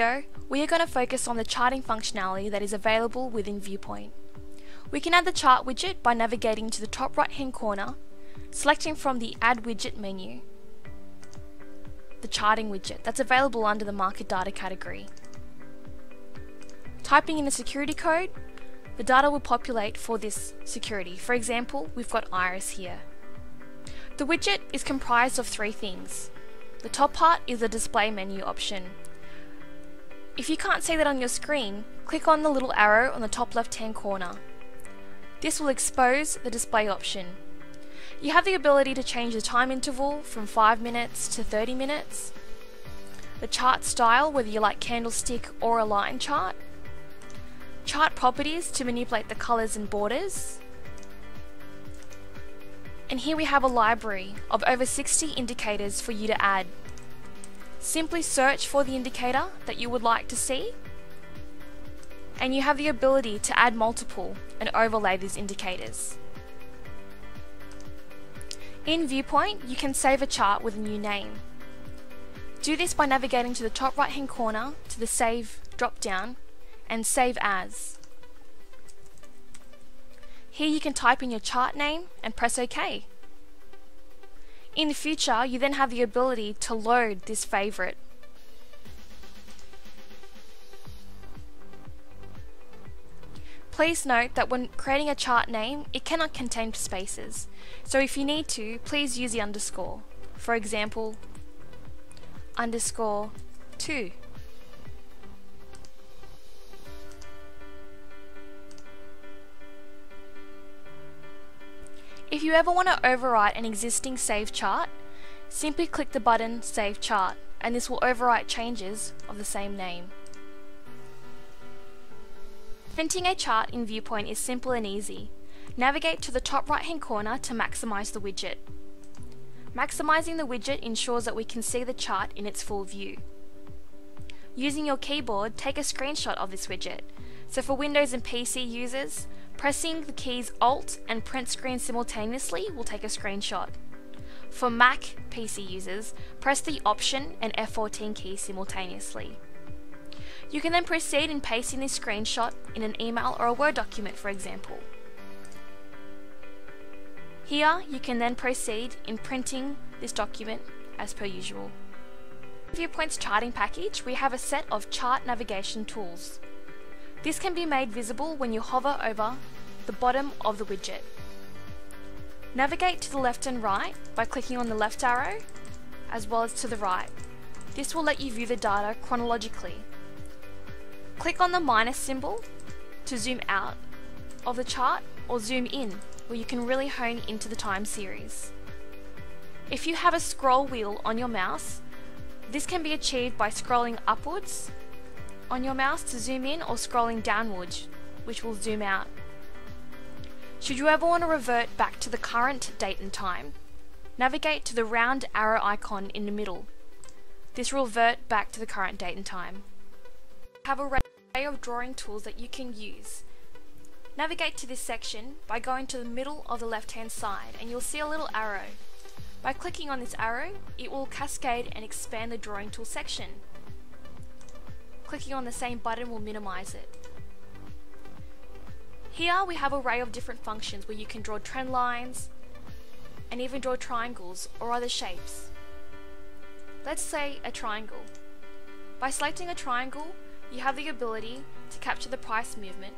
video, we are going to focus on the charting functionality that is available within Viewpoint. We can add the chart widget by navigating to the top right hand corner, selecting from the Add Widget menu, the charting widget that's available under the market data category. Typing in a security code, the data will populate for this security. For example, we've got Iress here. The widget is comprised of three things. The top part is a display menu option. If you can't see that on your screen, click on the little arrow on the top left hand corner. This will expose the display option. You have the ability to change the time interval from 5 minutes to 30 minutes, the chart style, whether you like candlestick or a line chart, chart properties to manipulate the colours and borders, and here we have a library of over 60 indicators for you to add. Simply search for the indicator that you would like to see, and you have the ability to add multiple and overlay these indicators. In Viewpoint, you can save a chart with a new name. Do this by navigating to the top right hand corner to the Save drop-down and Save As. Here you can type in your chart name and press OK. In the future, you then have the ability to load this favourite. Please note that when creating a chart name, it cannot contain spaces, so if you need to, please use the underscore. For example, _2. If you ever want to overwrite an existing saved chart, simply click the button Save Chart, and this will overwrite changes of the same name. Printing a chart in Viewpoint is simple and easy. Navigate to the top right hand corner to maximise the widget. Maximising the widget ensures that we can see the chart in its full view. Using your keyboard, take a screenshot of this widget. So for Windows and PC users, pressing the keys Alt and Print Screen simultaneously will take a screenshot. For Mac PC users, press the Option and F14 keys simultaneously. You can then proceed in pasting this screenshot in an email or a Word document, for example. Here, you can then proceed in printing this document as per usual. In Viewpoint's charting package, we have a set of chart navigation tools. This can be made visible when you hover over the bottom of the widget. Navigate to the left and right by clicking on the left arrow, as well as to the right. This will let you view the data chronologically. Click on the minus symbol to zoom out of the chart or zoom in, where you can really hone into the time series. If you have a scroll wheel on your mouse, this can be achieved by scrolling upwards on your mouse to zoom in or scrolling downwards, which will zoom out. Should you ever want to revert back to the current date and time, navigate to the round arrow icon in the middle. This will revert back to the current date and time. Have an array of drawing tools that you can use. Navigate to this section by going to the middle of the left hand side and you'll see a little arrow. By clicking on this arrow, it will cascade and expand the drawing tool section. Clicking on the same button will minimize it. Here we have an array of different functions where you can draw trend lines and even draw triangles or other shapes. Let's say a triangle. By selecting a triangle, you have the ability to capture the price movement.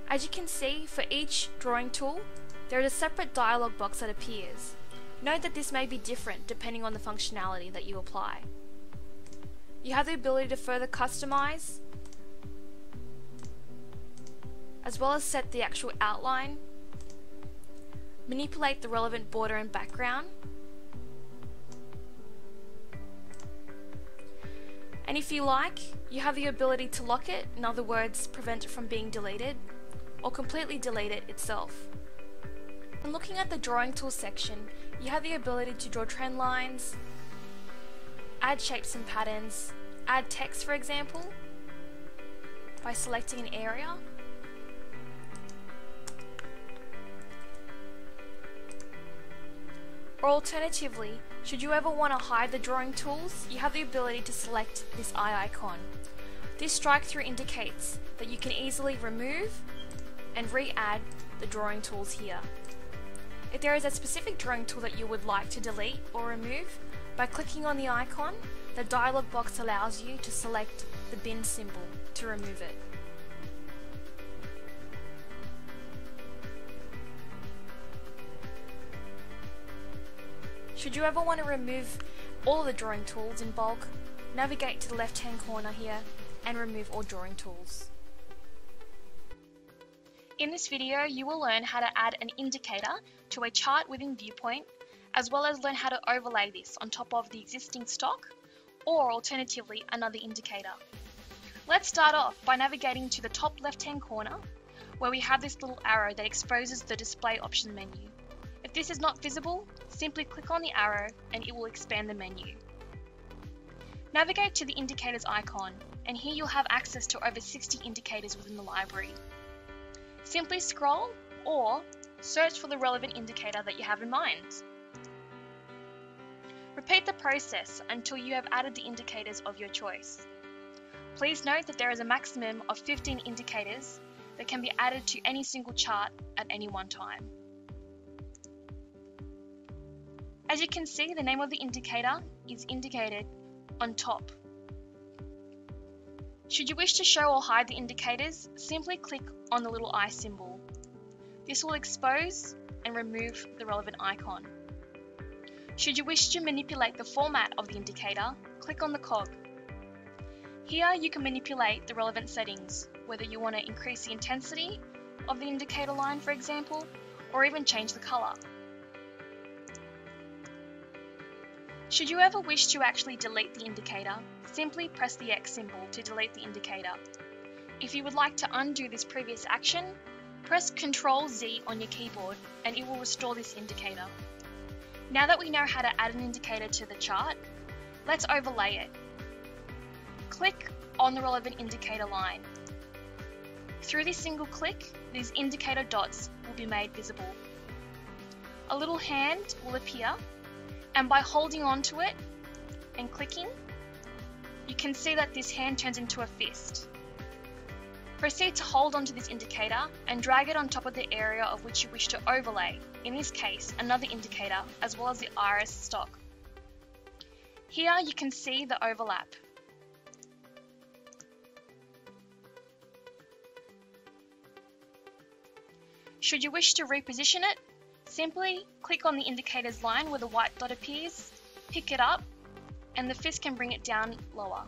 As you can see, for each drawing tool, there is a separate dialog box that appears. Note that this may be different depending on the functionality that you apply. You have the ability to further customize, as well as set the actual outline, manipulate the relevant border and background, and if you like, you have the ability to lock it, in other words, prevent it from being deleted, or completely delete it itself. When looking at the drawing tools section, you have the ability to draw trend lines, add shapes and patterns, add text for example, by selecting an area, Or alternatively, should you ever want to hide the drawing tools, you have the ability to select this eye icon. This strike through indicates that you can easily remove and re-add the drawing tools here. If there is a specific drawing tool that you would like to delete or remove, by clicking on the icon, the dialog box allows you to select the bin symbol to remove it. Should you ever want to remove all of the drawing tools in bulk, navigate to the left hand corner here and remove all drawing tools. In this video, you will learn how to add an indicator to a chart within Viewpoint, as well as learn how to overlay this on top of the existing stock, or alternatively, another indicator. Let's start off by navigating to the top left-hand corner, where we have this little arrow that exposes the display option menu. If this is not visible, simply click on the arrow and it will expand the menu. Navigate to the indicators icon, and here you'll have access to over 60 indicators within the library. Simply scroll or search for the relevant indicator that you have in mind. Repeat the process until you have added the indicators of your choice. Please note that there is a maximum of 15 indicators that can be added to any single chart at any one time. As you can see, the name of the indicator is indicated on top. Should you wish to show or hide the indicators, simply click on the little eye symbol. This will expose and remove the relevant icon. Should you wish to manipulate the format of the indicator, click on the cog. Here you can manipulate the relevant settings, whether you want to increase the intensity of the indicator line, for example, or even change the color. Should you ever wish to actually delete the indicator, simply press the X symbol to delete the indicator. If you would like to undo this previous action, press Ctrl-Z on your keyboard and it will restore this indicator. Now that we know how to add an indicator to the chart, let's overlay it. Click on the relevant indicator line. Through this single click, these indicator dots will be made visible. A little hand will appear, and by holding on to it and clicking, you can see that this hand turns into a fist. Proceed to hold onto this indicator and drag it on top of the area of which you wish to overlay, in this case another indicator as well as the Iress stock. Here you can see the overlap. Should you wish to reposition it, simply click on the indicator's line where the white dot appears, pick it up, and the fist can bring it down lower.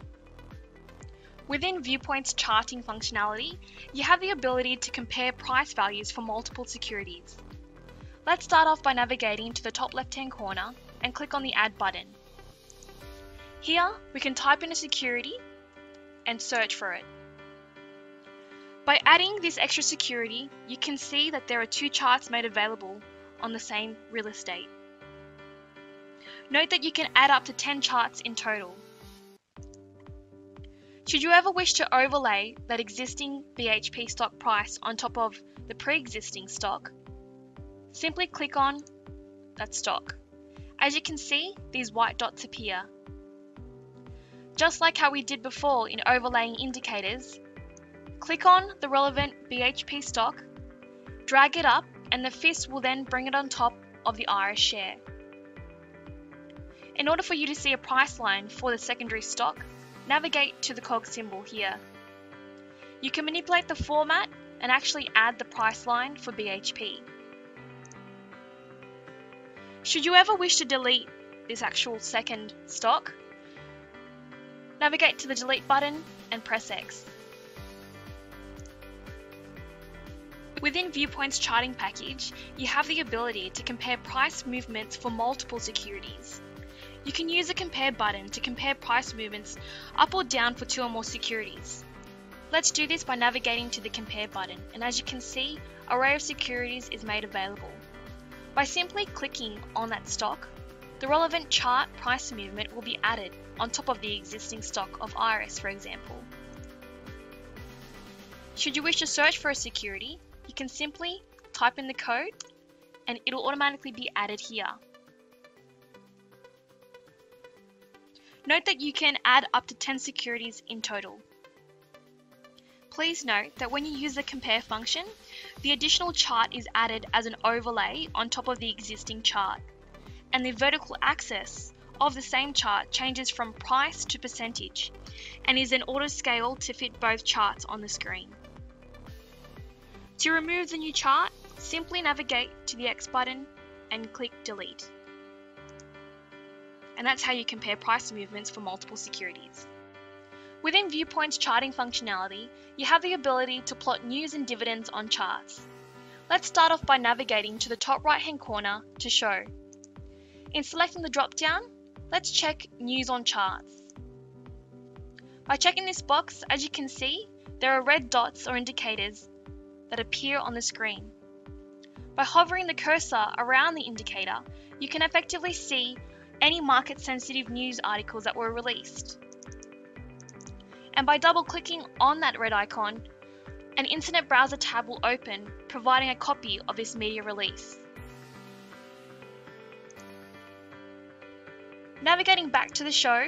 Within Viewpoint's charting functionality, you have the ability to compare price values for multiple securities. Let's start off by navigating to the top left-hand corner and click on the Add button. Here, we can type in a security and search for it. By adding this extra security, you can see that there are two charts made available on the same real estate. Note that you can add up to 10 charts in total. Should you ever wish to overlay that existing BHP stock price on top of the pre-existing stock, simply click on that stock. As you can see, these white dots appear. Just like how we did before in overlaying indicators, click on the relevant BHP stock, drag it up, and the fist will then bring it on top of the Iress share. In order for you to see a price line for the secondary stock, navigate to the cog symbol here. You can manipulate the format and actually add the price line for BHP. Should you ever wish to delete this actual second stock, navigate to the delete button and press X. Within Viewpoint's charting package, you have the ability to compare price movements for multiple securities. You can use the compare button to compare price movements up or down for two or more securities. Let's do this by navigating to the compare button, and as you can see, an array of securities is made available. By simply clicking on that stock, the relevant chart price movement will be added on top of the existing stock of Iress, for example. Should you wish to search for a security, you can simply type in the code and it will automatically be added here. Note that you can add up to 10 securities in total. Please note that when you use the compare function, the additional chart is added as an overlay on top of the existing chart, and the vertical axis of the same chart changes from price to percentage and is then auto-scaled to fit both charts on the screen. To remove the new chart, simply navigate to the X button and click delete. And that's how you compare price movements for multiple securities. Within Viewpoint's charting functionality, you have the ability to plot news and dividends on charts. Let's start off by navigating to the top right-hand corner to show. In selecting the drop-down, let's check News on Charts. By checking this box, as you can see, there are red dots or indicators that appear on the screen. By hovering the cursor around the indicator, you can effectively see any market-sensitive news articles that were released. And by double-clicking on that red icon, an internet browser tab will open, providing a copy of this media release. Navigating back to the show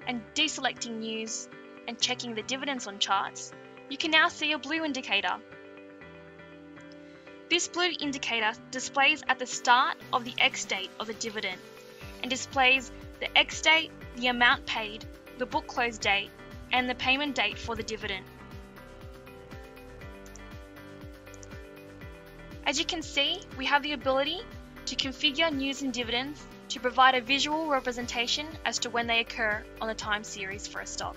and deselecting news and checking the dividends on charts, you can now see a blue indicator. This blue indicator displays at the start of the X date of the dividend and displays the X date, the amount paid, the book close date, and the payment date for the dividend. As you can see, we have the ability to configure news and dividends to provide a visual representation as to when they occur on the time series for a stock.